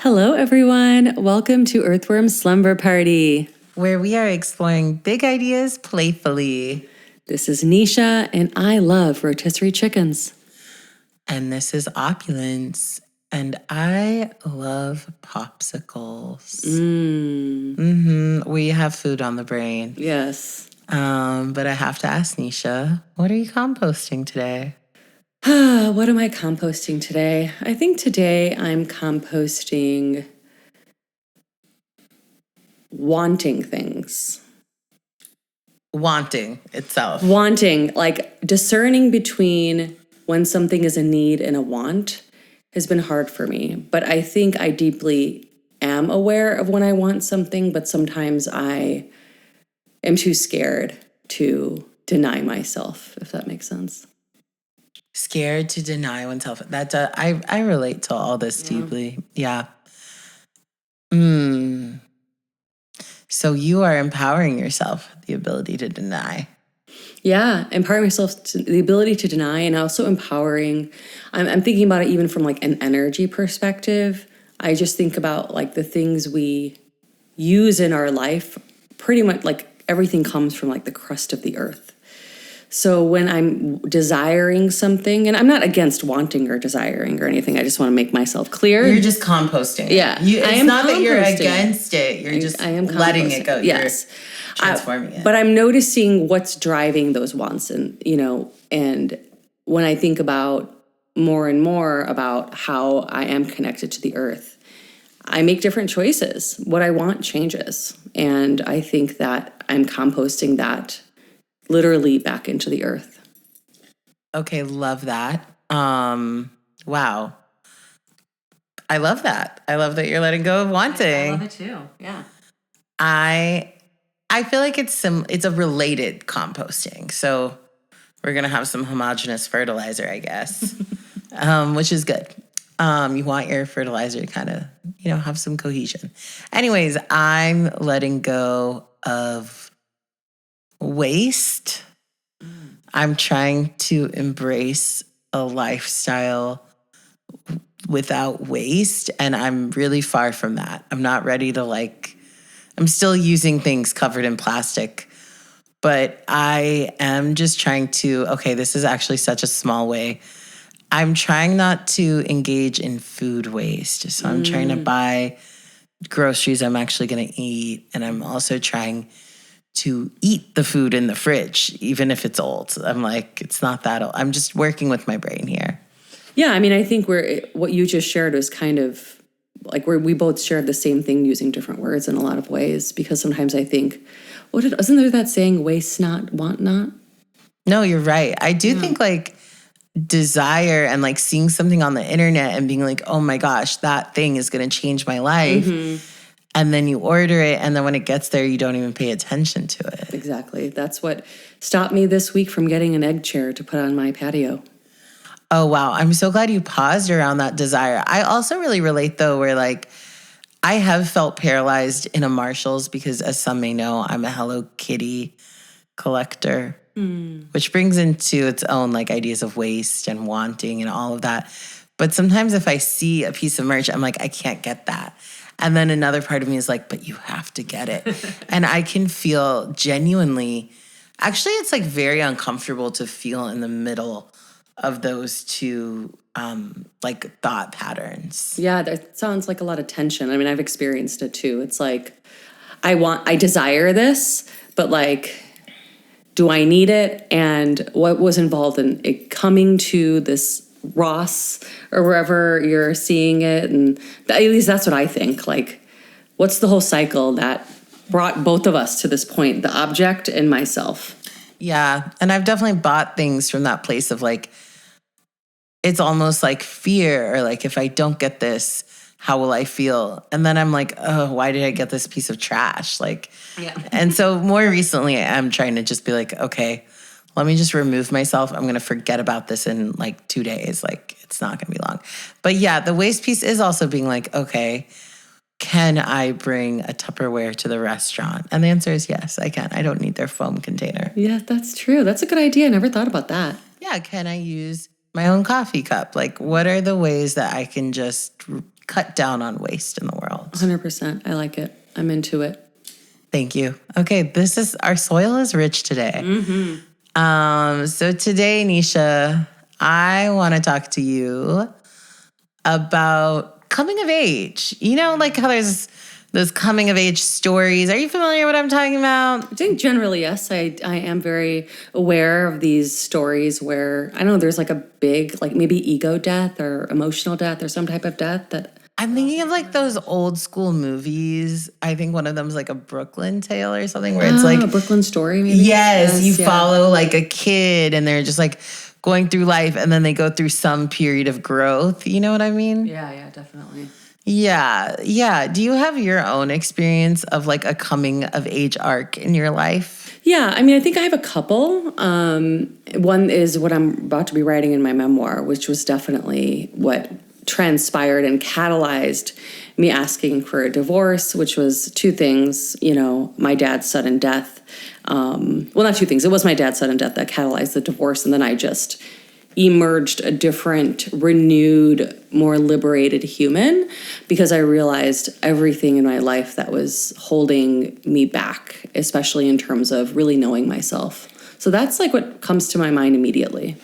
Hello, everyone. Welcome to Earthworm Slumber Party, where we are exploring big ideas playfully. This is Nisha, and I love rotisserie chickens. And this is Opulence, and I love popsicles. We have food on the brain. Yes. But I have to ask Nisha, what are you composting today? What am I composting today? I think today I'm composting wanting things. Wanting itself. Wanting, like discerning between when something is a need and a want has been hard for me. But I think I deeply am aware of when I want something, but sometimes I am too scared to deny myself, if that makes sense. Scared to deny oneself. I relate to all this deeply. Yeah. So you are empowering yourself, the ability to deny. Yeah, empowering myself to the ability to deny, and also empowering. I'm thinking about it even from like an energy perspective. I just think about like the things we use in our life. Pretty much like everything comes from like the crust of the earth. So when I'm desiring something, and I'm not against wanting or desiring or anything, I just want to make myself clear. You're just composting it. Yeah. It's not that you're against it. You're just letting it go. Yes. You're transforming it. But I'm noticing what's driving those wants. And, and when I think about more and more about how I am connected to the earth, I make different choices. What I want changes. And I think that I'm composting that literally back into the earth. Okay, love that. Wow. I love that. I love that you're letting go of wanting. I love it too. Yeah. I feel like it's a related composting. So we're gonna have some homogeneous fertilizer, I guess, which is good. You want your fertilizer to kind of, have some cohesion. Anyways, I'm letting go of waste. I'm trying to embrace a lifestyle without waste, and I'm really far from that. I'm not ready to I'm still using things covered in plastic, but I am just trying to, this is actually such a small way. I'm trying not to engage in food waste. So I'm trying to buy groceries I'm actually going to eat, and I'm also trying to eat the food in the fridge, even if it's old. I'm like, it's not that old. I'm just working with my brain here. Yeah, I mean, I think what you just shared was kind of like we both shared the same thing using different words in a lot of ways, because sometimes I think, isn't there that saying, waste not, want not? No, you're right. I do think desire and seeing something on the internet and being like, oh my gosh, that thing is going to change my life. Mm-hmm. And then you order it, and then when it gets there, you don't even pay attention to it. Exactly. That's what stopped me this week from getting an egg chair to put on my patio. Oh, wow. I'm so glad you paused around that desire. I also really relate, though, where I have felt paralyzed in a Marshall's because, as some may know, I'm a Hello Kitty collector, which brings into its own ideas of waste and wanting and all of that. But sometimes if I see a piece of merch, I'm like, I can't get that. And then another part of me is like, but you have to get it. And I can feel genuinely, actually, it's very uncomfortable to feel in the middle of those two thought patterns. Yeah, that sounds like a lot of tension. I mean, I've experienced it too. It's like, I desire this, but do I need it? And what was involved in it coming to this Ross or wherever you're seeing it, and at least that's what I think. What's the whole cycle that brought both of us to this point, the object and myself? Yeah, and I've definitely bought things from that place of it's almost like fear, or if I don't get this, how will I feel? And then I'm like, oh, why did I get this piece of trash? Yeah. And so more recently, I'm trying to just be okay, let me just remove myself. I'm going to forget about this in 2 days. It's not going to be long. But yeah, the waste piece is also being okay, can I bring a Tupperware to the restaurant? And the answer is yes, I can. I don't need their foam container. Yeah, that's true. That's a good idea. I never thought about that. Yeah, can I use my own coffee cup? What are the ways that I can just cut down on waste in the world. 100%. I like it. I'm into it. Thank you. Okay, our soil is rich today. So today, Nisha, I want to talk to you about coming of age. You know, like how there's those coming of age stories. Are you familiar with what I'm talking about? I think generally, yes. I am very aware of these stories where, I don't know, there's like a big, like maybe ego death or emotional death or some type of death that... I'm thinking of like those old school movies. I think one of them is like a Brooklyn Tale or something where it's like a Brooklyn Story, maybe? Yes, you yeah. follow like a kid and they're just like going through life and then they go through some period of growth. You know what I mean? Yeah, definitely. Yeah. Do you have your own experience of like a coming of age arc in your life? Yeah, I mean, I think I have a couple. One is what I'm about to be writing in my memoir, which was definitely what transpired and catalyzed me asking for a divorce, which was two things, you know, my dad's sudden death. Well, not two things. It was my dad's sudden death that catalyzed the divorce. And then I just emerged a different, renewed, more liberated human because I realized everything in my life that was holding me back, especially in terms of really knowing myself. So that's like what comes to my mind immediately.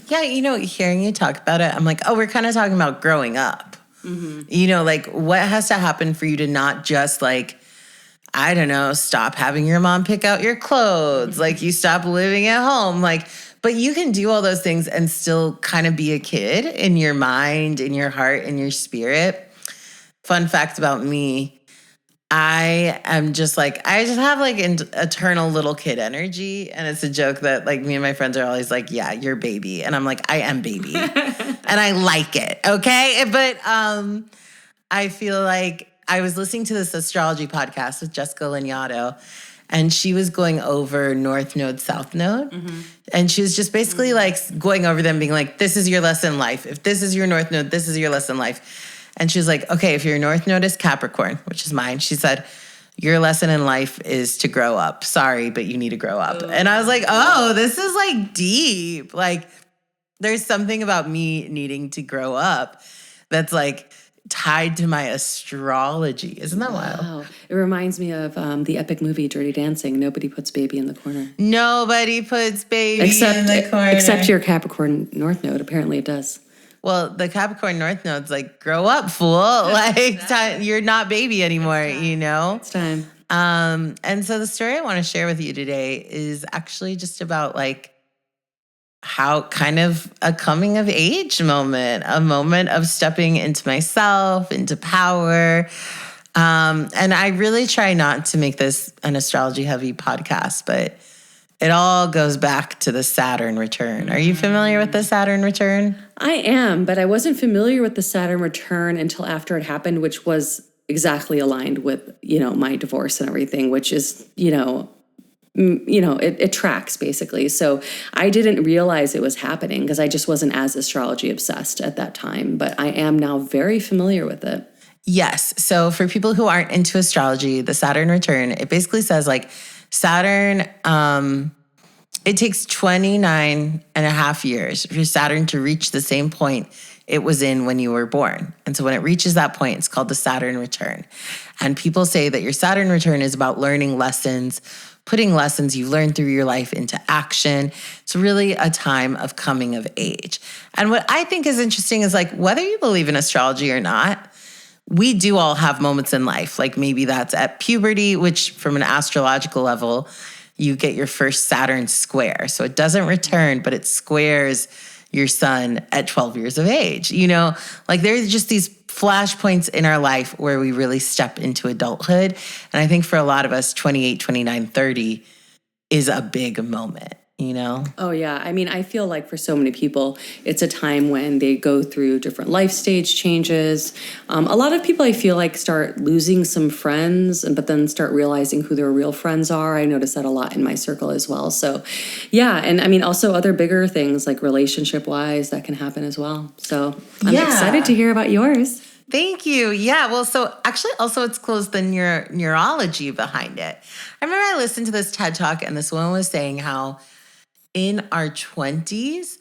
Yeah, you know, hearing you talk about it, I'm like, oh, we're kind of talking about growing up. You know, like what has to happen for you to not just like, I don't know, stop having your mom pick out your clothes, like you stop living at home, like, but you can do all those things and still kind of be a kid in your mind, in your heart, in your spirit. Fun fact about me, I just have like eternal little kid energy. And it's a joke that like me and my friends are always like, yeah, you're baby. And I'm like, I am baby. And I like it. Okay. But I feel like I was listening to this astrology podcast with Jessica Lanyadoo, and she was going over North Node, South Node. And she was just basically like going over them being like, this is your lesson in life. If this is your North Node, this is your lesson in life. And she was like, okay, if your North Node is Capricorn, which is mine, she said, your lesson in life is to grow up. Sorry, but you need to grow up. And I was like, oh, this is like deep. Like there's something about me needing to grow up that's like tied to my astrology. Isn't that wild? Wow. It reminds me of the epic movie Dirty Dancing. Nobody puts baby in the corner. Nobody puts baby in the corner. Except your Capricorn North Node. Apparently it does. Well, the Capricorn North Node's like, grow up, fool. Like, you're not baby anymore, you know? It's time. And so the story I want to share with you today is actually just about like how kind of a coming of age moment, a moment of stepping into myself, into power. And I really try not to make this an astrology heavy podcast, but it all goes back to the Saturn Return. Are you familiar with the Saturn Return? I am, but I wasn't familiar with the Saturn Return until after it happened, which was exactly aligned with, you know, my divorce and everything, which is, it tracks basically. So I didn't realize it was happening because I just wasn't as astrology obsessed at that time, but I am now very familiar with it. Yes. So for people who aren't into astrology, the Saturn Return, it basically says like Saturn, it takes 29 and a half years for Saturn to reach the same point it was in when you were born. And so when it reaches that point, it's called the Saturn Return. And people say that your Saturn Return is about learning lessons, putting lessons you learned through your life into action. It's really a time of coming of age. And what I think is interesting is like, whether you believe in astrology or not, we do all have moments in life. Like maybe that's at puberty, which from an astrological level, you get your first Saturn square. So it doesn't return, but it squares your sun at 12 years of age. You know, like there's just these flashpoints in our life where we really step into adulthood. And I think for a lot of us, 28, 29, 30 is a big moment, you know? Oh, yeah. I mean, I feel like for so many people, it's a time when they go through different life stage changes. A lot of people, I feel like, start losing some friends, but then start realizing who their real friends are. I notice that a lot in my circle as well. So, yeah. And I mean, also other bigger things like relationship-wise that can happen as well. So I'm excited to hear about yours. Thank you. Yeah. Well, so actually also it's close the neurology behind it. I remember I listened to this TED Talk and this woman was saying how in our 20s,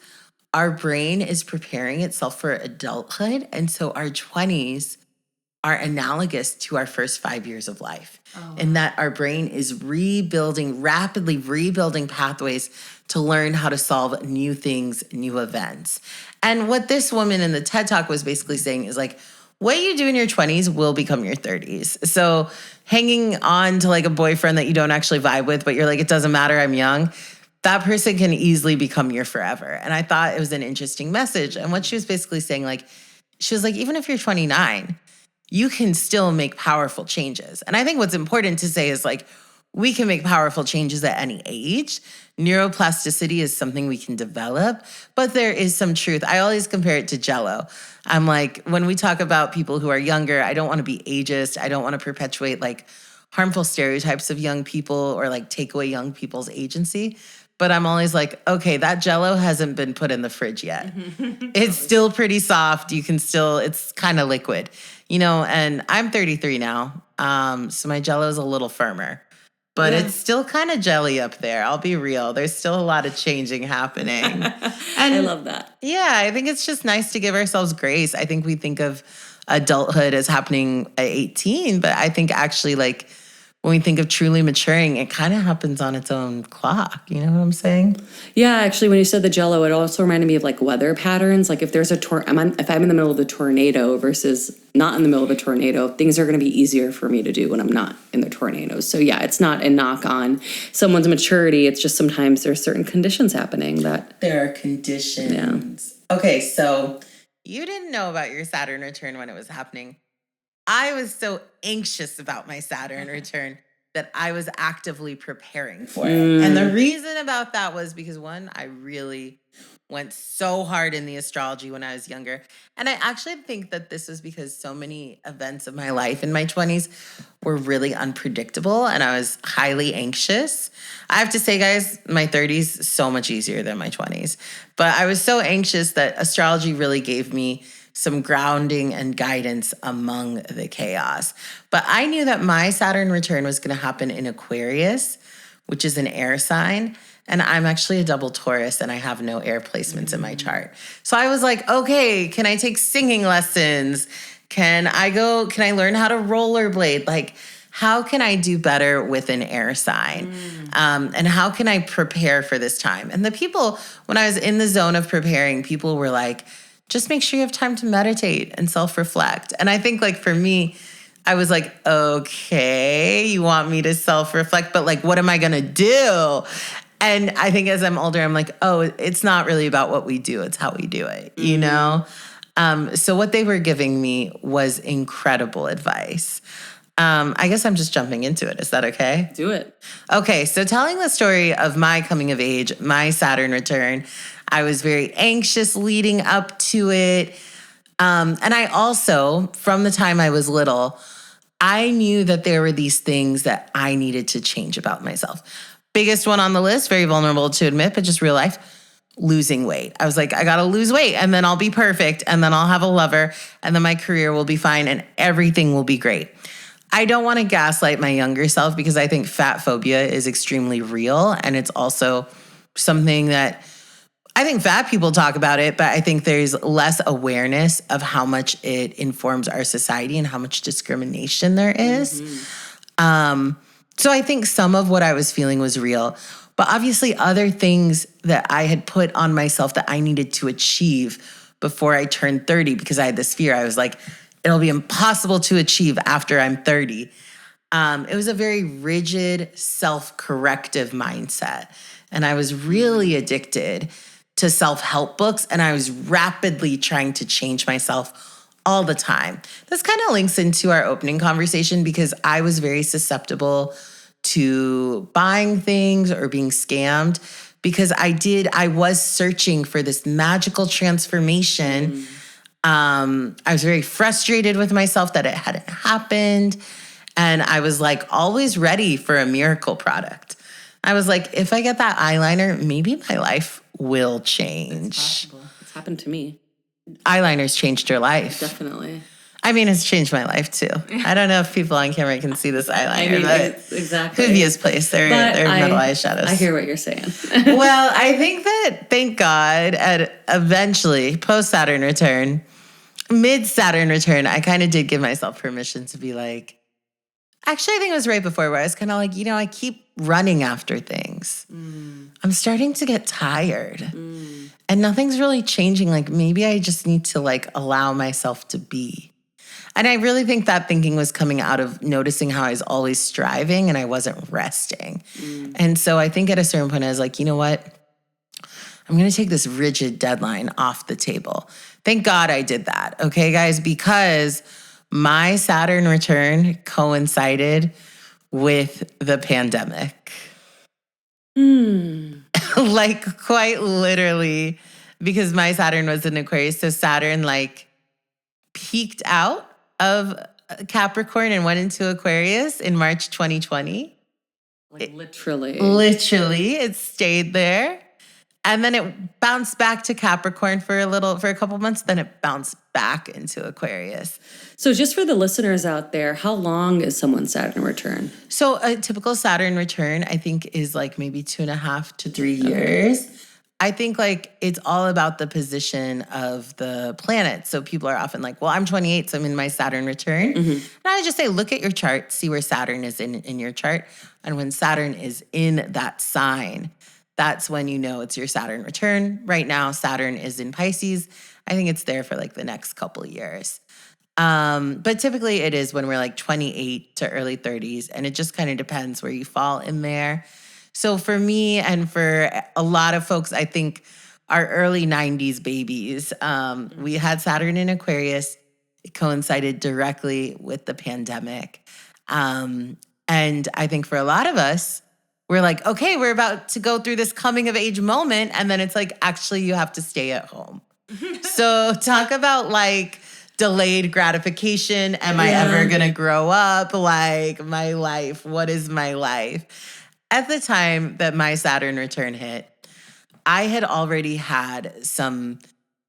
our brain is preparing itself for adulthood. And so our 20s are analogous to our first 5 years of life, in that our brain is rapidly rebuilding pathways to learn how to solve new things, new events. And what this woman in the TED Talk was basically saying is like, what you do in your 20s will become your 30s. So hanging on to like a boyfriend that you don't actually vibe with, but you're like, it doesn't matter, I'm young, that person can easily become your forever. And I thought it was an interesting message. And what she was basically saying, like, she was like, even if you're 29, you can still make powerful changes. And I think what's important to say is like, we can make powerful changes at any age. Neuroplasticity is something we can develop, but there is some truth. I always compare it to Jell-O. I'm like, when we talk about people who are younger, I don't want to be ageist. I don't want to perpetuate like harmful stereotypes of young people or like take away young people's agency. But I'm always like, okay, that Jell-O hasn't been put in the fridge yet. It's still pretty soft. You can still, it's kind of liquid, you know, and I'm 33 now. So my Jell-O is a little firmer. But it's still kind of jelly up there. I'll be real. There's still a lot of changing happening. And I love that. Yeah, I think it's just nice to give ourselves grace. I think we think of adulthood as happening at 18, but I think actually like when we think of truly maturing, it kind of happens on its own clock. You know what I'm saying? Yeah, actually, when you said the Jell-O, it also reminded me of like weather patterns. Like if there's if I'm in the middle of the tornado versus not in the middle of a tornado, things are going to be easier for me to do when I'm not in the tornado. So yeah, it's not a knock on someone's maturity. It's just sometimes there's certain conditions happening that there are conditions. Yeah. Okay, so you didn't know about your Saturn return when it was happening. I was so anxious about my Saturn return that I was actively preparing for it. And the reason about that was because, one, I really went so hard in the astrology when I was younger. And I actually think that this was because so many events of my life in my 20s were really unpredictable and I was highly anxious. I have to say, guys, my 30s so much easier than my 20s. But I was so anxious that astrology really gave me some grounding and guidance among the chaos. But I knew that my Saturn return was going to happen in Aquarius, which is an air sign. And I'm actually a double Taurus and I have no air placements in my chart. So I was like, okay, can I take singing lessons? Can I learn how to rollerblade? Like, how can I do better with an air sign? And how can I prepare for this time? And the people, when I was in the zone of preparing, people were like, just make sure you have time to meditate and self-reflect. And I think like for me, I was like, okay, you want me to self-reflect, but like, what am I going to do? And I think as I'm older, I'm like, oh, it's not really about what we do. It's how we do it, you know? So what they were giving me was incredible advice. I guess I'm just jumping into it. Is that okay? Do it. Okay, so telling the story of my coming of age, my Saturn return, I was very anxious leading up to it. And I also, from the time I was little, I knew that there were these things that I needed to change about myself. Biggest one on the list, very vulnerable to admit, but just real life, losing weight. I was like, I got to lose weight and then I'll be perfect and then I'll have a lover and then my career will be fine and everything will be great. I don't want to gaslight my younger self because I think fat phobia is extremely real. And it's also something that I think fat people talk about it, but I think there's less awareness of how much it informs our society and how much discrimination there is. So I think some of what I was feeling was real, but obviously other things that I had put on myself that I needed to achieve before I turned 30 because I had this fear. I was like, it'll be impossible to achieve after I'm 30. It was a very rigid, self-corrective mindset. And I was really addicted to self-help books, and I was rapidly trying to change myself all the time. This kind of links into our opening conversation because I was very susceptible to buying things or being scammed because I was searching for this magical transformation. I was very frustrated with myself that it hadn't happened. And I was like always ready for a miracle product. I was like, if I get that eyeliner, maybe my life will change. It's possible. It's happened to me. Eyeliners changed your life. Definitely. I mean, it's changed my life too. I don't know if people on camera can see this eyeliner, but exactly. Vivia's place, they're metal eyeshadows. I hear what you're saying. Well, I think that, thank God, eventually, post-Saturn return, mid Saturn return, I kind of did give myself permission to be like, actually, I think it was right before where I was kind of like, I keep running after things. I'm starting to get tired and nothing's really changing. Like maybe I just need to like allow myself to be. And I really think that thinking was coming out of noticing how I was always striving and I wasn't resting. And so I think at a certain point I was like, you know what? I'm going to take this rigid deadline off the table. Thank God I did that. Okay, guys, because my Saturn return coincided with the pandemic. Like quite literally, because my Saturn was in Aquarius. So Saturn like peaked out of Capricorn and went into Aquarius in March 2020. Like literally. Literally, it stayed there. And then it bounced back to Capricorn for a couple months. Then it bounced back into Aquarius. So just for the listeners out there, how long is someone's Saturn return? So a typical Saturn return, I think, is like maybe 2.5 to 3 years. I think like it's all about the position of the planet. So people are often like, well, I'm 28, so I'm in my Saturn return. And I just say, look at your chart, see where Saturn is in your chart. And when Saturn is in that sign, that's when you know it's your Saturn return. Right now, Saturn is in Pisces. I think it's there for like the next couple of years. But typically it is when we're like 28 to early 30s. And it just kind of depends where you fall in there. So for me and for a lot of folks, I think our early 90s babies, we had Saturn in Aquarius. It coincided directly with the pandemic. And I think for a lot of us, we're like, okay, we're about to go through this coming of age moment. And then it's like, actually, you have to stay at home. So talk about like delayed gratification. Am I ever going to grow up? Like my life, what is my life? At the time that my Saturn return hit, I had already had some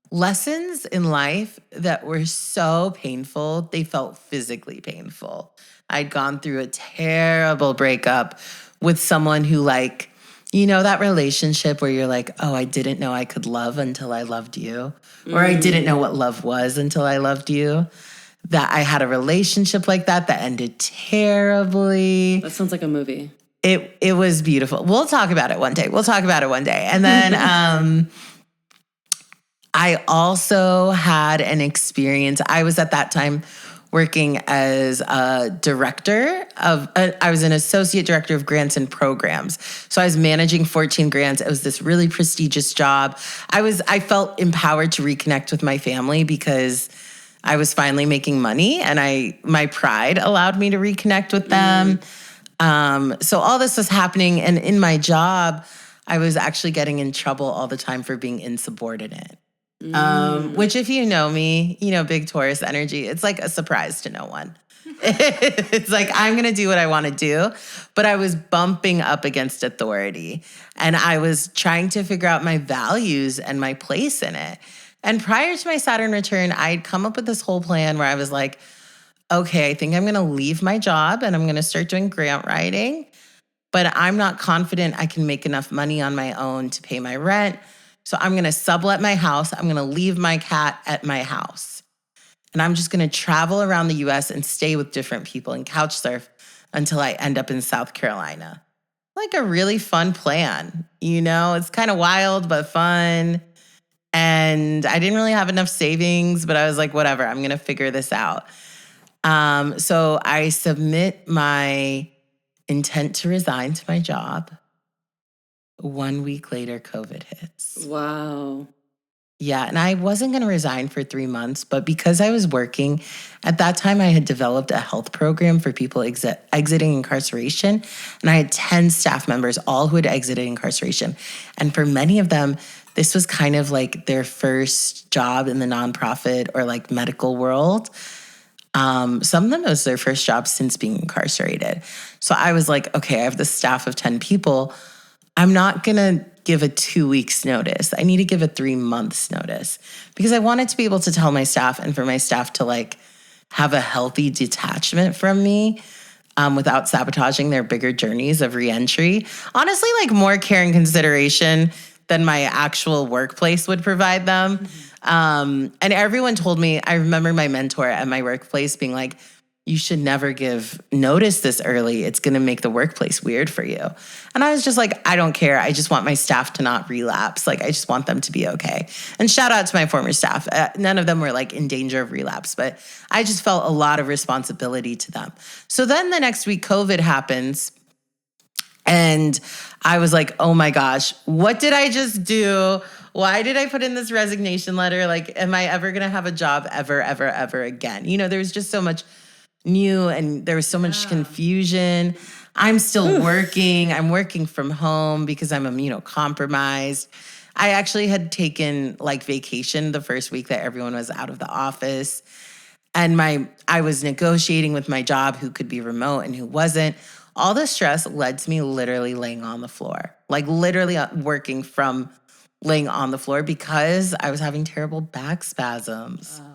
lessons in life that were so painful, they felt physically painful. I'd gone through a terrible breakup with someone who like, that relationship where you're like, oh, I didn't know I could love until I loved you. Or I didn't know what love was until I loved you. That I had a relationship like that ended terribly. That sounds like a movie. It was beautiful. We'll talk about it one day. And then I also had an experience. I was at that time working as a director I was an associate director of grants and programs. So I was managing 14 grants. It was this really prestigious job. I felt empowered to reconnect with my family because I was finally making money and my pride allowed me to reconnect with them. So all this was happening. And in my job, I was actually getting in trouble all the time for being insubordinate. Which if you know me, big Taurus energy, it's like a surprise to no one. It's like, I'm going to do what I want to do. But I was bumping up against authority and I was trying to figure out my values and my place in it. And prior to my Saturn return, I'd come up with this whole plan where I was like, okay, I think I'm going to leave my job and I'm going to start doing grant writing, but I'm not confident I can make enough money on my own to pay my rent. So I'm going to sublet my house. I'm going to leave my cat at my house. And I'm just going to travel around the US and stay with different people and couch surf until I end up in South Carolina. Like a really fun plan. It's kind of wild, but fun. And I didn't really have enough savings, but I was like, whatever, I'm going to figure this out. So I submit my intent to resign to my job. 1 week later, COVID hits. Wow. Yeah, and I wasn't going to resign for 3 months, but because I was working, at that time I had developed a health program for people exiting incarceration, and I had 10 staff members, all who had exited incarceration. And for many of them, this was kind of like their first job in the nonprofit or like medical world. Some of them, it was their first job since being incarcerated. So I was like, okay, I have this staff of 10 people. I'm not going to give a 2 weeks notice. I need to give a 3 months notice because I wanted to be able to tell my staff and for my staff to like have a healthy detachment from me without sabotaging their bigger journeys of reentry. Honestly, like more care and consideration than my actual workplace would provide them. And everyone told me, I remember my mentor at my workplace being like, you should never give notice this early. It's going to make the workplace weird for you. And I was just like, I don't care. I just want my staff to not relapse. Like, I just want them to be okay. And shout out to my former staff. None of them were like in danger of relapse, but I just felt a lot of responsibility to them. So then the next week, COVID happens. And I was like, oh my gosh, what did I just do? Why did I put in this resignation letter? Like, am I ever going to have a job ever, ever, ever again? You know, there was just so much new and there was so much confusion. I'm still working. I'm working from home because I'm immunocompromised. I actually had taken like vacation the first week that everyone was out of the office. And I was negotiating with my job who could be remote and who wasn't. All the stress led to me literally laying on the floor, like literally working from laying on the floor because I was having terrible back spasms. Wow.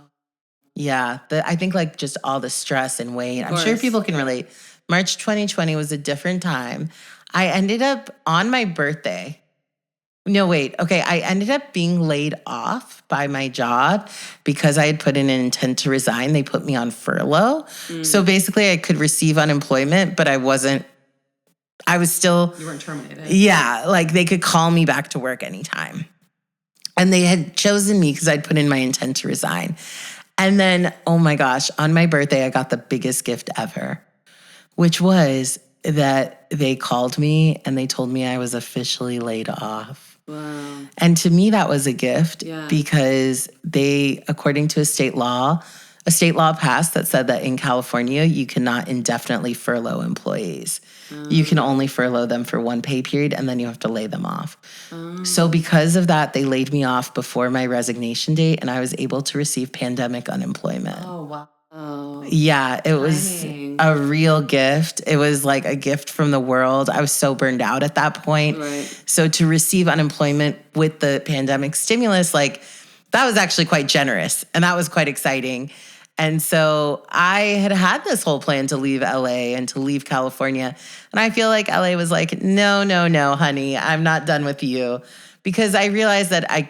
Yeah, I think like just all the stress and weight. I'm sure people can relate. March 2020 was a different time. I ended up on my birthday. No, wait. Okay, I ended up being laid off by my job because I had put in an intent to resign. They put me on furlough. So basically I could receive unemployment, but I was still... You weren't terminated. Yeah, like they could call me back to work anytime. And they had chosen me because I'd put in my intent to resign. And then, oh my gosh, on my birthday, I got the biggest gift ever, which was that they called me and they told me I was officially laid off. Wow. And to me, that was a gift Yeah. because they, according to a state law passed that said that in California, you cannot indefinitely furlough employees. You can only furlough them for one pay period and then you have to lay them off. So because of that, they laid me off before my resignation date and I was able to receive pandemic unemployment. Oh, wow. Oh, yeah, it was a real gift. It was like a gift from the world. I was so burned out at that point. Right. So to receive unemployment with the pandemic stimulus, like that was actually quite generous and that was quite exciting. And so I had this whole plan to leave LA and to leave California. And I feel like LA was like, no, honey, I'm not done with you. Because I realized that I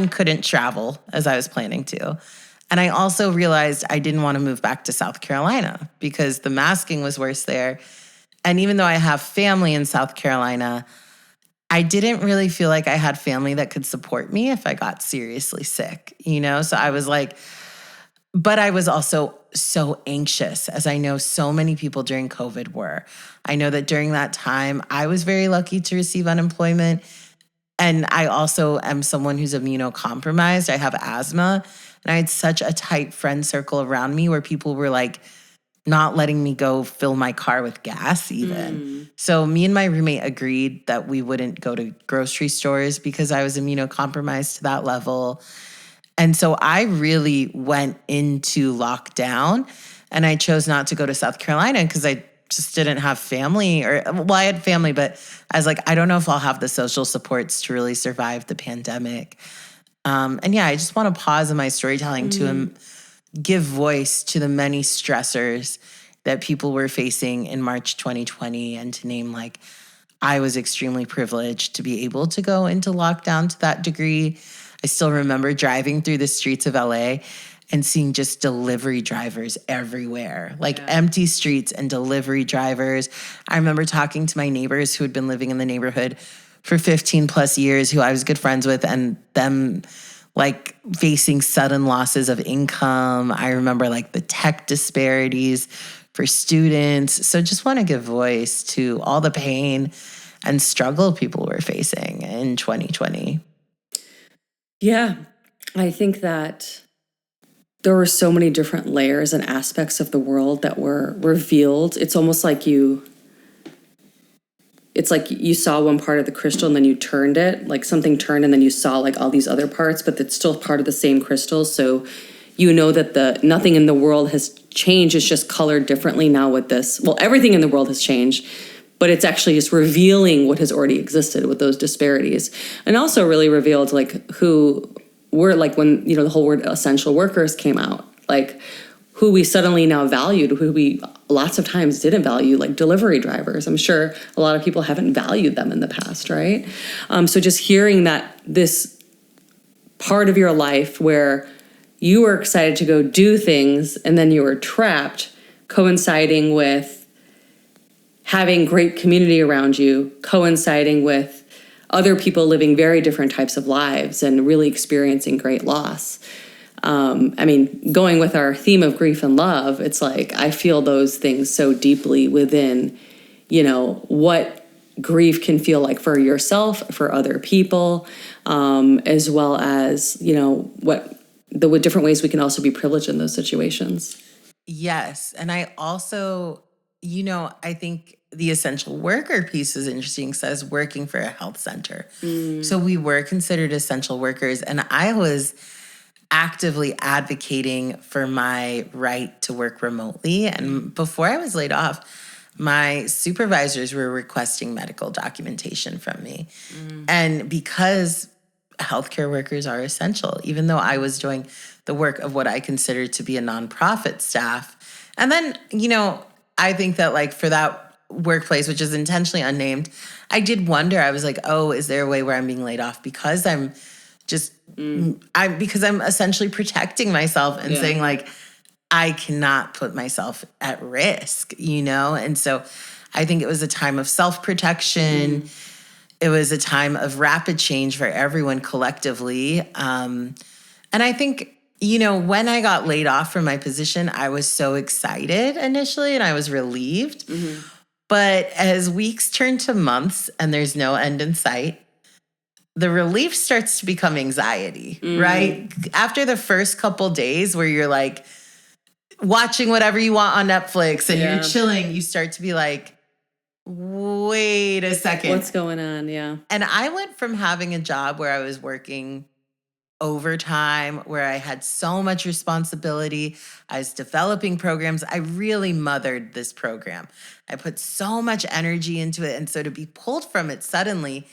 couldn't travel as I was planning to. And I also realized I didn't want to move back to South Carolina because the masking was worse there. And even though I have family in South Carolina, I didn't really feel like I had family that could support me if I got seriously sick, you know? So I was like, but I was also so anxious, as I know so many people during COVID were. I know that during that time, I was very lucky to receive unemployment. And I also am someone who's immunocompromised. I have asthma. And I had such a tight friend circle around me where people were like not letting me go fill my car with gas even. So me and my roommate agreed that we wouldn't go to grocery stores because I was immunocompromised to that level. And so I really went into lockdown and I chose not to go to South Carolina because I just didn't have family I had family, but I was like, I don't know if I'll have the social supports to really survive the pandemic. And yeah, I just want to pause in my storytelling to give voice to the many stressors that people were facing in March 2020 and to name like, I was extremely privileged to be able to go into lockdown to that degree. I still remember driving through the streets of LA and seeing just delivery drivers everywhere, like empty streets and delivery drivers. I remember talking to my neighbors who had been living in the neighborhood for 15 plus years, who I was good friends with, and them like facing sudden losses of income. I remember like the tech disparities for students. So just want to give voice to all the pain and struggle people were facing in 2020. Yeah, I think that there were so many different layers and aspects of the world that were revealed. It's almost like you saw one part of the crystal and then you turned it, like something turned and then you saw like all these other parts, but it's still part of the same crystal. So you know that nothing in the world has changed. It's just colored differently now with this. Well, everything in the world has changed, but it's actually just revealing what has already existed with those disparities. And also really revealed like who we're like when, the whole word essential workers came out, like who we suddenly now valued, who we lots of times didn't value, like delivery drivers. I'm sure a lot of people haven't valued them in the past, right? So just hearing that this part of your life where you were excited to go do things and then you were trapped, coinciding with having great community around you, coinciding with other people living very different types of lives and really experiencing great loss. I mean, going with our theme of grief and love, it's like I feel those things so deeply within, you know, what grief can feel like for yourself, for other people, as well as, you know, what the different ways we can also be privileged in those situations. Yes. And I also, you know, I think the essential worker piece is interesting, says working for a health center. So we were considered essential workers, and I was actively advocating for my right to work remotely. And before I was laid off, my supervisors were requesting medical documentation from me. And because healthcare workers are essential, even though I was doing the work of what I consider to be a nonprofit staff. And then, you know, I think that like for that workplace, which is intentionally unnamed, I did wonder, I was like, oh, is there a way where I'm being laid off because I'm just, because I'm essentially protecting myself and saying like, I cannot put myself at risk, you know? And so I think it was a time of self-protection. It was a time of rapid change for everyone collectively. And I think, you know, when I got laid off from my position, I was so excited initially and I was relieved. But as weeks turn to months and there's no end in sight, the relief starts to become anxiety, right? After the first couple days where you're like watching whatever you want on Netflix and you're chilling, you start to be like, wait a second. What's going on? Yeah. And I went from having a job where I was working overtime, where I had so much responsibility. I was developing programs. I really mothered this program. I put so much energy into it. And so to be pulled from it suddenly,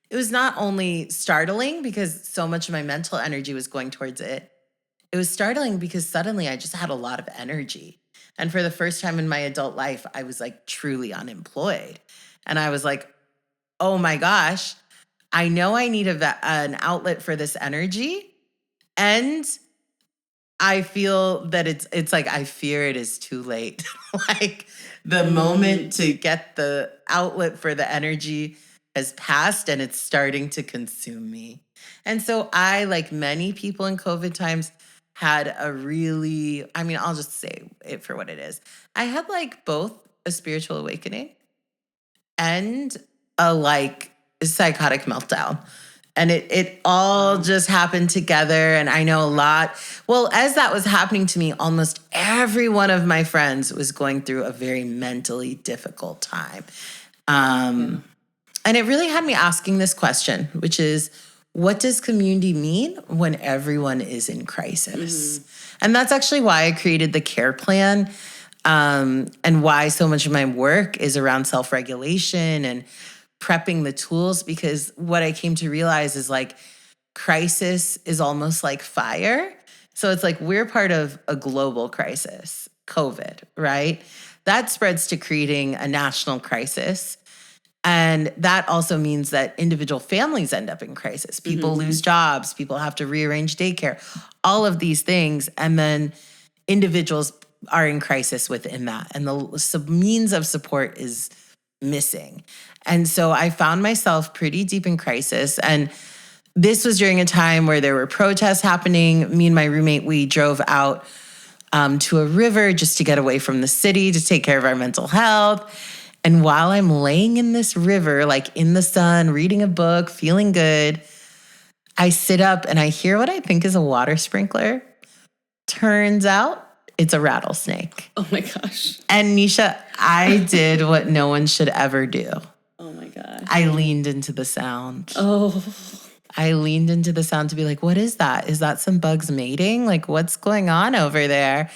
it was not only startling because so much of my mental energy was going towards it. It was startling because suddenly I just had a lot of energy. And for the first time in my adult life, I was like truly unemployed. And I was like, oh my gosh, I know I need an outlet for this energy. And I feel that it's like, I fear it is too late. Like the moment to get the outlet for the energy has passed and it's starting to consume me. And so I, like many people in COVID times, had a really, I mean, I'll just say it for what it is. I had like both a spiritual awakening and a psychotic meltdown. And it all just happened together. And I know a lot. Well, as that was happening to me, almost every one of my friends was going through a very mentally difficult time. And it really had me asking this question, which is, what does community mean when everyone is in crisis? And that's actually why I created the care plan, and why so much of my work is around self-regulation and prepping the tools, because what I came to realize is like crisis is almost like fire. So it's like we're part of a global crisis, COVID, right? That spreads to creating a national crisis. And that also means that individual families end up in crisis. People lose jobs. People have to rearrange daycare, all of these things. And then individuals are in crisis within that. And the means of support is missing. And so I found myself pretty deep in crisis. And this was during a time where there were protests happening. Me and my roommate, we drove out to a river just to get away from the city, to take care of our mental health. And while I'm laying in this river, like in the sun, reading a book, feeling good, I sit up and I hear what I think is a water sprinkler. Turns out it's a rattlesnake. Oh my gosh. And Nisha, I did what no one should ever do. Oh my God. I leaned into the sound. Oh. I leaned into the sound to be like, what is that? Is that some bugs mating? Like, what's going on over there?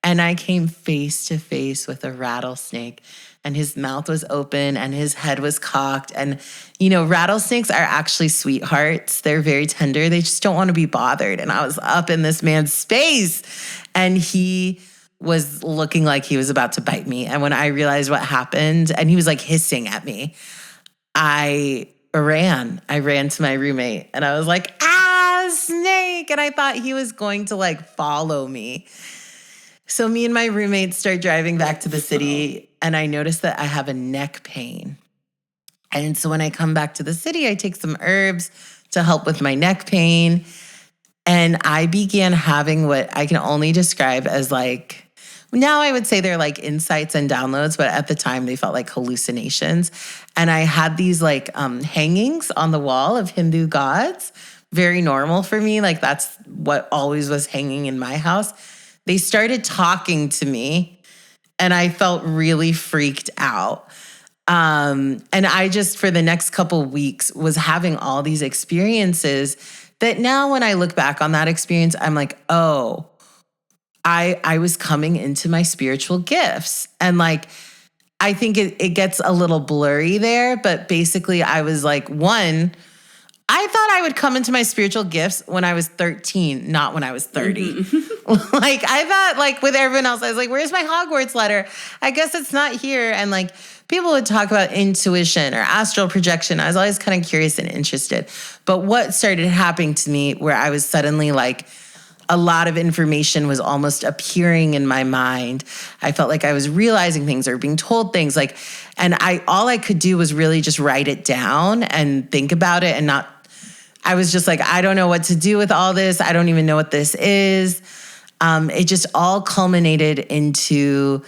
And I came face to face with a rattlesnake. And his mouth was open and his head was cocked. And, you know, rattlesnakes are actually sweethearts. They're very tender. They just don't want to be bothered. And I was up in this man's space and he was looking like he was about to bite me. And when I realized what happened, and he was like hissing at me, I ran to my roommate and I was like, snake. break. And I thought he was going to like follow me. So me and my roommate start driving back to the city, and I noticed that I have a neck pain. And so when I come back to the city, I take some herbs to help with my neck pain. And I began having what I can only describe as like, now I would say they're like insights and downloads, but at the time they felt like hallucinations. And I had these like hangings on the wall of Hindu gods, very normal for me. Like that's what always was hanging in my house. They started talking to me and I felt really freaked out. And I just, for the next couple weeks, was having all these experiences that now when I look back on that experience, I'm like, oh, I was coming into my spiritual gifts. And like, I think it gets a little blurry there, but basically I was like, one, I thought I would come into my spiritual gifts when I was 13, not when I was 30. Mm-hmm. Like, I thought, like, with everyone else, I was like, where's my Hogwarts letter? I guess it's not here. And, like, people would talk about intuition or astral projection. I was always kind of curious and interested. But what started happening to me where I was suddenly, like, a lot of information was almost appearing in my mind. I felt like I was realizing things or being told things, like, and all I could do was really just write it down and think about it and not. I was just like, I don't know what to do with all this. I don't even know what this is. It just all culminated into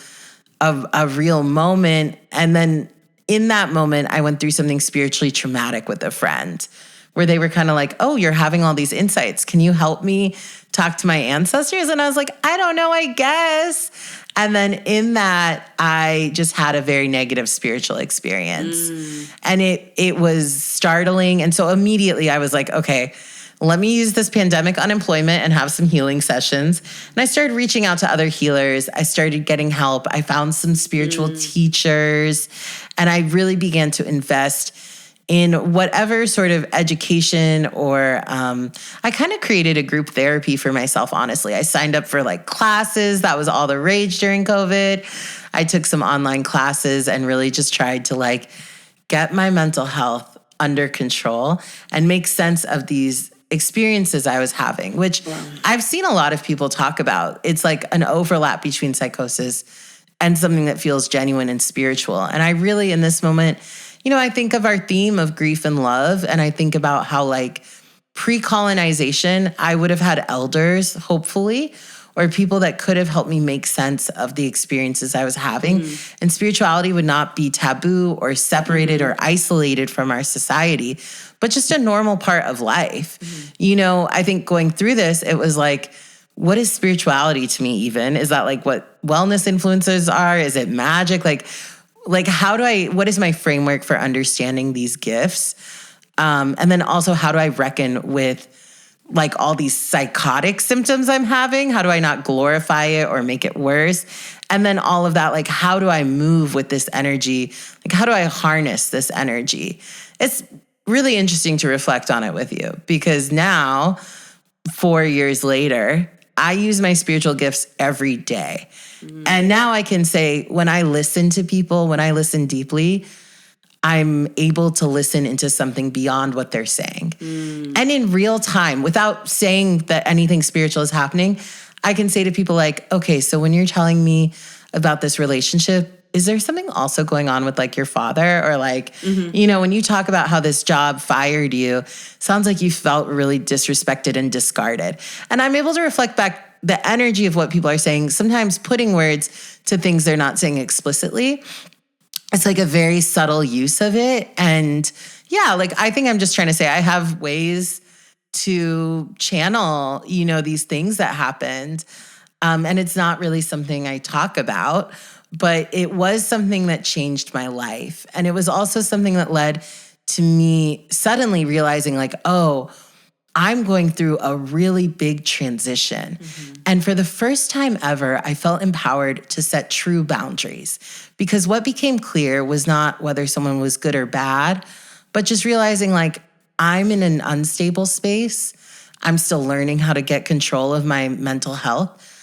a real moment. And then in that moment, I went through something spiritually traumatic with a friend where they were kind of like, oh, you're having all these insights. Can you help me talk to my ancestors? And I was like, I don't know, I guess. And then in that, I just had a very negative spiritual experience. And it was startling. And so immediately I was like, okay, let me use this pandemic unemployment and have some healing sessions. And I started reaching out to other healers. I started getting help. I found some spiritual teachers. And I really began to invest in whatever sort of education or I kind of created a group therapy for myself, honestly. I signed up for like classes. That was all the rage during COVID. I took some online classes and really just tried to like get my mental health under control and make sense of these experiences I was having, which I've seen a lot of people talk about. It's like an overlap between psychosis and something that feels genuine and spiritual. And I really, in this moment, you know, I think of our theme of grief and love, and I think about how, like, pre-colonization, I would have had elders, hopefully, or people that could have helped me make sense of the experiences I was having. And spirituality would not be taboo or separated or isolated from our society, but just a normal part of life. You know, I think going through this, it was like, what is spirituality to me even? Is that like what wellness influencers are? Is it magic? Like what is my framework for understanding these gifts? And then also, how do I reckon with like all these psychotic symptoms I'm having? How do I not glorify it or make it worse? And then all of that, like, how do I move with this energy? Like, how do I harness this energy? It's really interesting to reflect on it with you, because now, 4 years later, I use my spiritual gifts every day. And now I can say, when I listen to people, when I listen deeply, I'm able to listen into something beyond what they're saying. And in real time, without saying that anything spiritual is happening, I can say to people like, okay, so when you're telling me about this relationship, is there something also going on with like your father? Or like, you know, when you talk about how this job fired you, sounds like you felt really disrespected and discarded. And I'm able to reflect back the energy of what people are saying, sometimes putting words to things they're not saying explicitly. It's like a very subtle use of it. And yeah, like, I think I'm just trying to say I have ways to channel, you know, these things that happened. And it's not really something I talk about, but it was something that changed my life. And it was also something that led to me suddenly realizing like, oh, I'm going through a really big transition. And for the first time ever, I felt empowered to set true boundaries, because what became clear was not whether someone was good or bad, but just realizing like, I'm in an unstable space. I'm still learning how to get control of my mental health.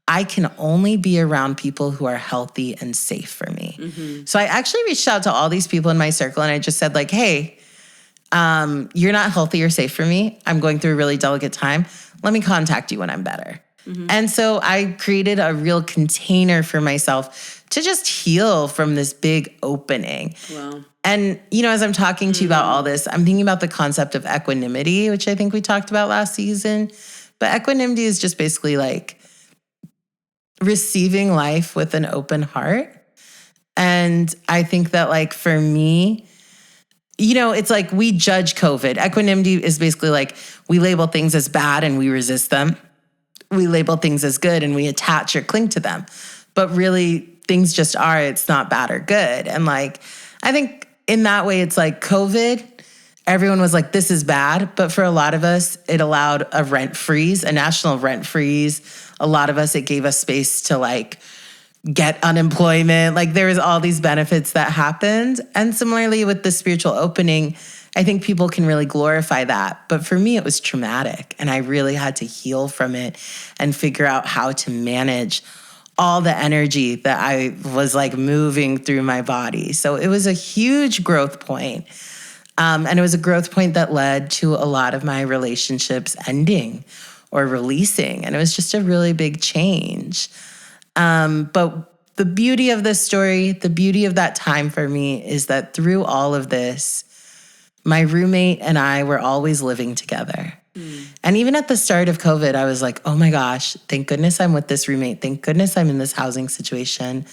I can only be around people who are healthy and safe for me. So I actually reached out to all these people in my circle and I just said like, hey, you're not healthy or safe for me. I'm going through a really delicate time. let me contact you when I'm better. And so I created a real container for myself to just heal from this big opening. Wow. And, as I'm talking to you about all this, I'm thinking about the concept of equanimity, which I think we talked about last season. But equanimity is just basically like receiving life with an open heart. And I think that, like, for me, it's like we judge COVID. Equanimity is basically like we label things as bad and we resist them. We label things as good and we attach or cling to them. But really, things just are. It's not bad or good. And, like, I think in that way, it's like COVID, everyone was like, this is bad. But for a lot of us, it allowed a rent freeze, a national rent freeze. A lot of us, it gave us space to, like, get unemployment. Like, there was all these benefits that happened. And similarly with the spiritual opening, I think people can really glorify that. But for me, it was traumatic. And I really had to heal from it and figure out how to manage all the energy that I was, like, moving through my body. So it was a huge growth point. And it was a growth point that led to a lot of my relationships ending or releasing. And it was just a really big change. But the beauty of this story, the beauty of that time for me is that through all of this, my roommate and I were always living together. And even at the start of COVID, I was like, oh my gosh, thank goodness I'm with this roommate. Thank goodness I'm in this housing situation.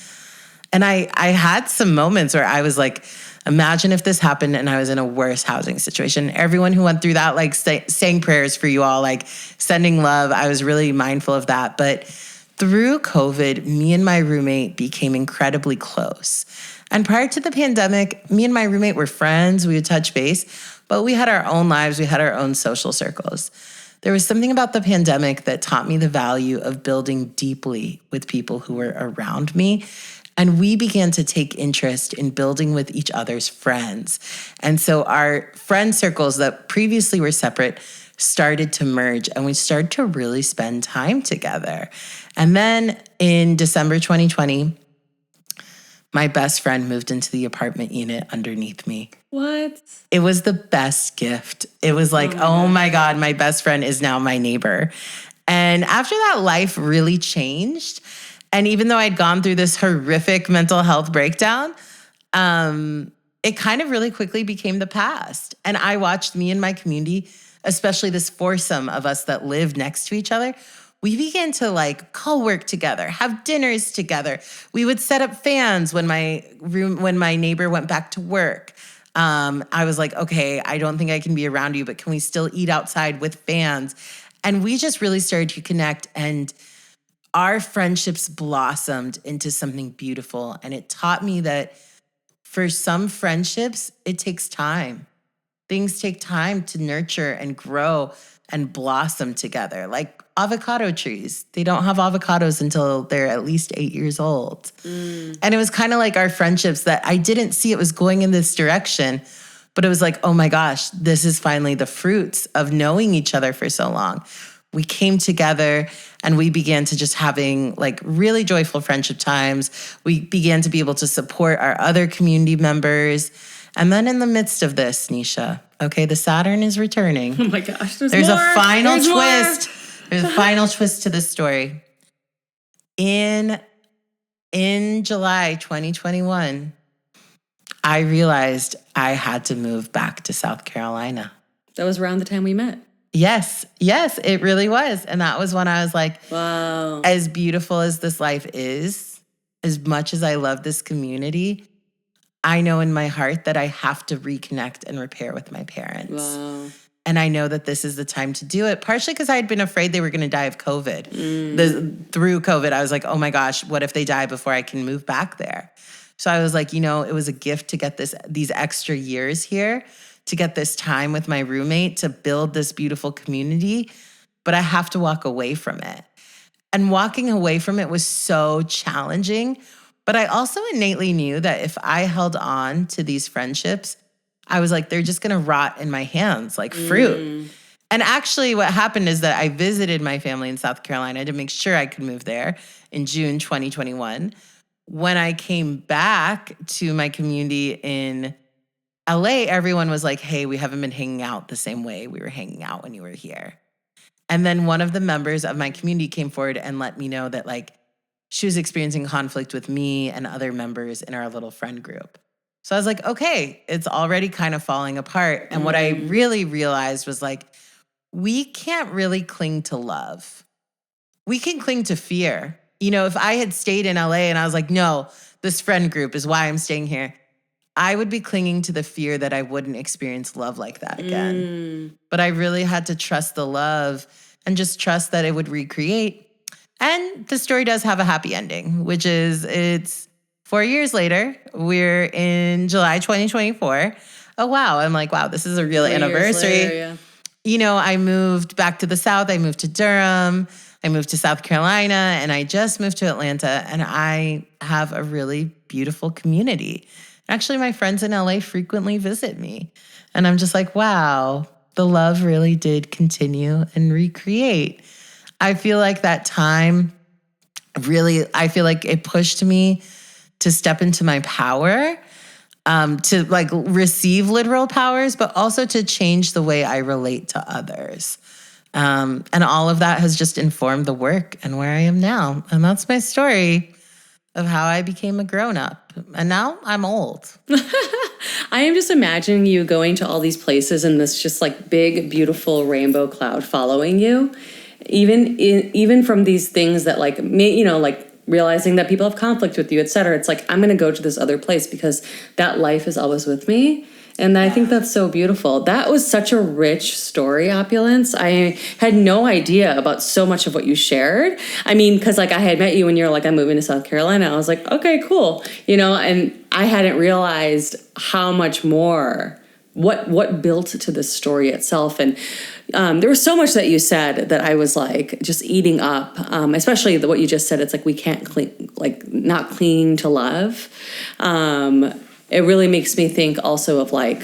And I had some moments where I was like, imagine if this happened and I was in a worse housing situation. Everyone who went through that, like, saying prayers for you all, like, sending love. I was really mindful of that. But through COVID, me and my roommate became incredibly close. And prior to the pandemic, me and my roommate were friends. We would touch base, but we had our own lives. We had our own social circles. There was something about the pandemic that taught me the value of building deeply with people who were around me. And we began to take interest in building with each other's friends. And so our friend circles that previously were separate started to merge, and we started to really spend time together. And then in December 2020, my best friend moved into the apartment unit underneath me. What? It was the best gift. It was like, oh my God, my best friend is now my neighbor. And after that, life really changed. And even though I'd gone through this horrific mental health breakdown, it kind of really quickly became the past. And I watched me and my community, especially this foursome of us that lived next to each other, we began to, like, co-work together, have dinners together. We would set up fans when my neighbor went back to work. I was like, okay, I don't think I can be around you, but can we still eat outside with fans? And we just really started to connect, and our friendships blossomed into something beautiful. And it taught me that for some friendships, it takes time. Things take time to nurture and grow and blossom together. Like avocado trees, they don't have avocados until they're at least 8 years old. And it was kind of like our friendships that I didn't see it was going in this direction, but it was like, oh my gosh, this is finally the fruits of knowing each other for so long. We came together and we began to just having, like, really joyful friendship times. We began to be able to support our other community members. And then in the midst of this, Nisha, okay, the Saturn is returning. Oh my gosh, there's a more. final There's twist. More. There's a final twist to this story. In July 2021, I realized I had to move back to South Carolina. That was around the time we met. Yes, it really was. And that was when I was like, wow, as beautiful as this life is, as much as I love this community, I know in my heart that I have to reconnect and repair with my parents. Wow. And I know that this is the time to do it, partially because I had been afraid they were going to die of COVID. Through COVID, I was like, oh my gosh, what if they die before I can move back there? So I was like, it was a gift to get these extra years here, to get this time with my roommate, to build this beautiful community, but I have to walk away from it. And walking away from it was so challenging, but I also innately knew that if I held on to these friendships, I was like, they're just going to rot in my hands like fruit. And actually what happened is that I visited my family in South Carolina to make sure I could move there in June 2021. When I came back to my community in LA, everyone was like, hey, we haven't been hanging out the same way we were hanging out when you were here. And then one of the members of my community came forward and let me know that like she was experiencing conflict with me and other members in our little friend group. So I was like, okay, it's already kind of falling apart. And what I really realized was like, we can't really cling to love. We can cling to fear. You know, if I had stayed in LA and I was like, no, this friend group is why I'm staying here, I would be clinging to the fear that I wouldn't experience love like that again. But I really had to trust the love and just trust that it would recreate. And the story does have a happy ending, which is it's 4 years later. We're in July 2024. Oh, wow. I'm like, wow, this is a real anniversary. Later, yeah. You know, I moved back to the South. I moved to Durham. I moved to South Carolina, and I just moved to Atlanta, and I have a really beautiful community. Actually, my friends in LA frequently visit me, and I'm just like, wow, the love really did continue and recreate. I feel like that time really, I feel like it pushed me to step into my power, to like receive literal powers, but also to change the way I relate to others. And all of that has just informed the work and where I am now. And that's my story of how I became a grown-up. And now I'm old. I am just imagining you going to all these places and this just like big, beautiful rainbow cloud following you. Even from these things that like, you know, like realizing that people have conflict with you, et cetera. It's like, I'm going to go to this other place because that life is always with me. And I think that's so beautiful. That was such a rich story, Opulence. I had no idea about so much of what you shared. I mean, because like I had met you when you were like, I'm moving to South Carolina. I was like, okay, cool. You know, and I hadn't realized how much more, what built to this story itself. And there was so much that you said that I was like just eating up, especially what you just said. It's like we can't not cling to love. It really makes me think also of like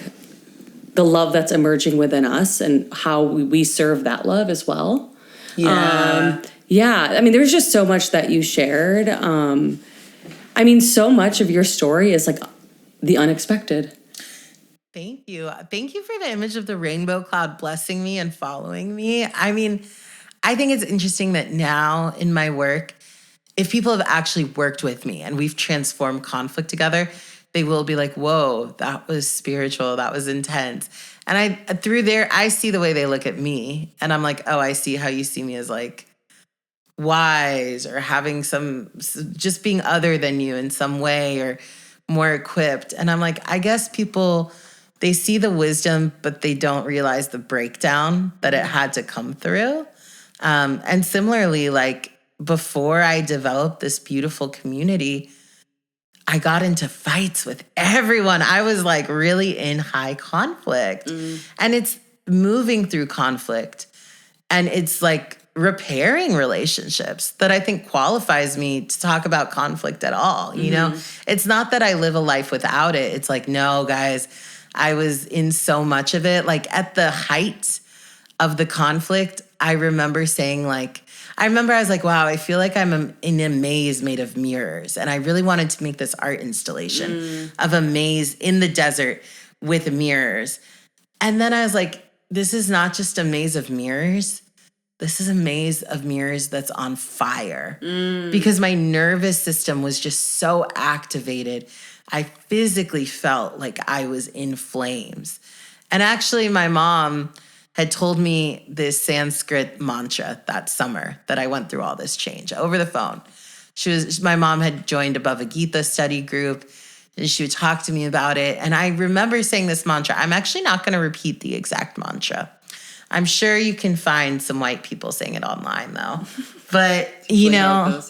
the love that's emerging within us and how we serve that love as well. Yeah. I mean, there's just so much that you shared. I mean, so much of your story is like the unexpected. Thank you. Thank you for the image of the rainbow cloud blessing me and following me. I mean, I think it's interesting that now in my work, if people have actually worked with me and we've transformed conflict together, they will be like, whoa, that was spiritual. That was intense. And through there, I see the way they look at me. And I'm like, oh, I see how you see me as like wise or having just being other than you in some way or more equipped. And I'm like, I guess people, they see the wisdom, but they don't realize the breakdown that it had to come through. And similarly, like before I developed this beautiful community, I got into fights with everyone. I was like really in high conflict. And it's moving through conflict. And it's like repairing relationships that I think qualifies me to talk about conflict at all. You know, it's not that I live a life without it. It's like, no, guys, I was in so much of it. Like at the height of the conflict, I remember saying like, I was like, wow, I feel like I'm in a maze made of mirrors. And I really wanted to make this art installation of a maze in the desert with mirrors. And then I was like, this is not just a maze of mirrors. This is a maze of mirrors that's on fire. Because my nervous system was just so activated. I physically felt like I was in flames. And actually, my mom had told me this Sanskrit mantra that summer that I went through all this change over the phone. My mom had joined a Bhagavad Gita study group, and she would talk to me about it. And I remember saying this mantra. I'm actually not going to repeat the exact mantra. I'm sure you can find some white people saying it online, though. But, you know,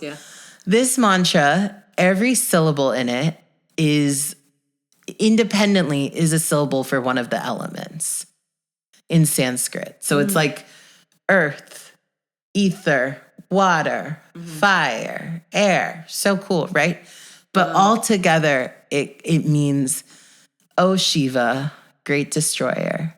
this mantra, every syllable in it is independently is a syllable for one of the elements in Sanskrit. So it's like earth, ether, water, fire, air. So cool, right? But all together, it means, oh Shiva, great destroyer,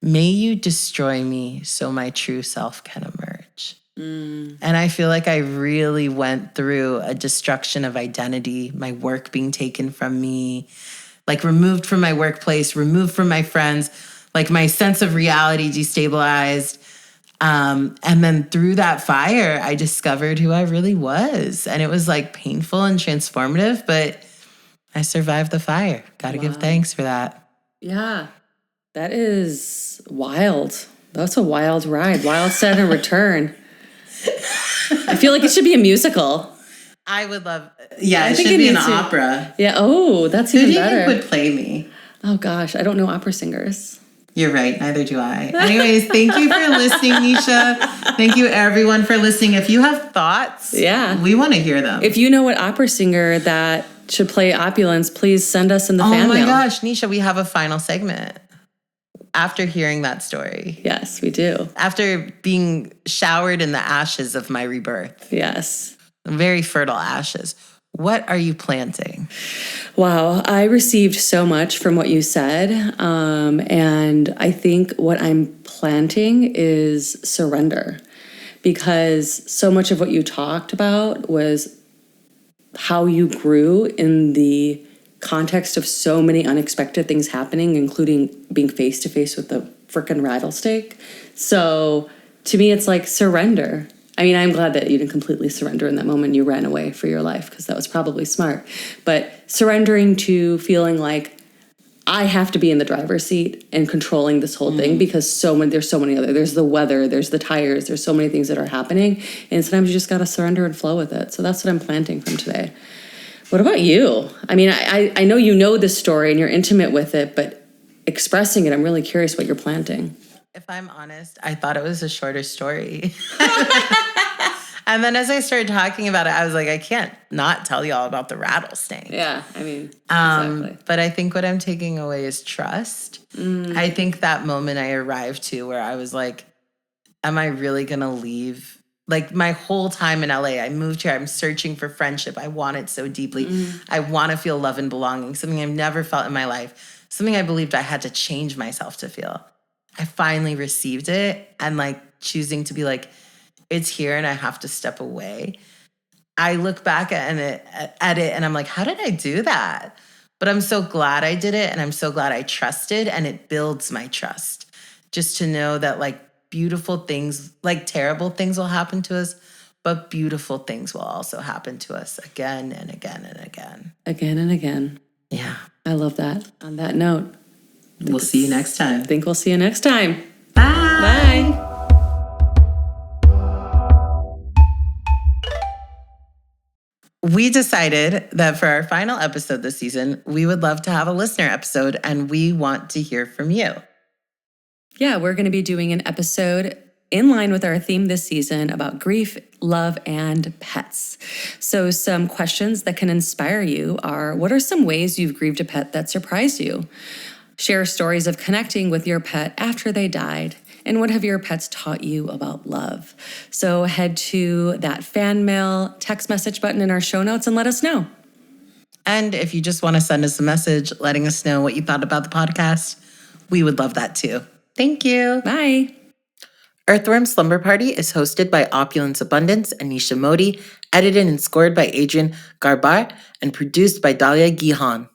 may you destroy me so my true self can emerge. And I feel like I really went through a destruction of identity, my work being taken from me, like removed from my workplace, removed from my friends, like my sense of reality destabilized. And then through that fire, I discovered who I really was. And it was like painful and transformative, but I survived the fire. Got to give thanks for that. Yeah, that is wild. That's a wild ride. Wild Saturn Return. I feel like it should be a musical. I would love. Yeah, I it think should it be an needs to- opera. Yeah. Oh, that's Who even do you better. think would play me? Oh gosh, I don't know opera singers. You're right. Neither do I. Anyways, thank you for listening, Nisha. Thank you, everyone, for listening. If you have thoughts, we want to hear them. If you know what opera singer that should play Opulence, please send us in the fan mail. Oh my mail. gosh, Nisha, we have a final segment. After hearing that story. Yes, we do. After being showered in the ashes of my rebirth. Yes. Very fertile ashes. What are you planting? Wow, I received so much from what you said. And I think what I'm planting is surrender. Because so much of what you talked about was how you grew in the context of so many unexpected things happening, including being face to face with the frickin' rattlesnake. So to me, it's like surrender. I mean, I'm glad that you didn't completely surrender in that moment. You ran away for your life because that was probably smart. But surrendering to feeling like I have to be in the driver's seat and controlling this whole thing because there's so many other, there's the weather, there's the tires, there's so many things that are happening. And sometimes you just got to surrender and flow with it. So that's what I'm planting from today. What about you? I mean, I know you know this story and you're intimate with it, but expressing it, I'm really curious what you're planting. If I'm honest, I thought it was a shorter story. And then as I started talking about it, I was like, I can't not tell y'all about the rattlesnake. Yeah, I mean, exactly. But I think what I'm taking away is trust. I think that moment I arrived to where I was like, am I really going to leave? Like my whole time in LA, I moved here. I'm searching for friendship. I want it so deeply. I want to feel love and belonging, something I've never felt in my life, something I believed I had to change myself to feel. I finally received it, and like choosing to be like, it's here and I have to step away. I look back at it and I'm like, how did I do that? But I'm so glad I did it, and I'm so glad I trusted, and it builds my trust. Just to know that like beautiful things, like terrible things will happen to us, but beautiful things will also happen to us again and again and again. Again and again. Yeah. I love that. On that note, we'll see you next time. I think we'll see you next time. Bye. Bye. We decided that for our final episode this season, we would love to have a listener episode, and we want to hear from you. Yeah, we're going to be doing an episode in line with our theme this season about grief, love, and pets. So some questions that can inspire you are, what are some ways you've grieved a pet that surprised you? Share stories of connecting with your pet after they died. And what have your pets taught you about love? So head to that fan mail text message button in our show notes and let us know. And if you just want to send us a message letting us know what you thought about the podcast, we would love that too. Thank you. Bye. Earthworm Slumber Party is hosted by Opulence Abundance and Nisha, edited and scored by Adrien Garbar, and produced by Dalya Guerin.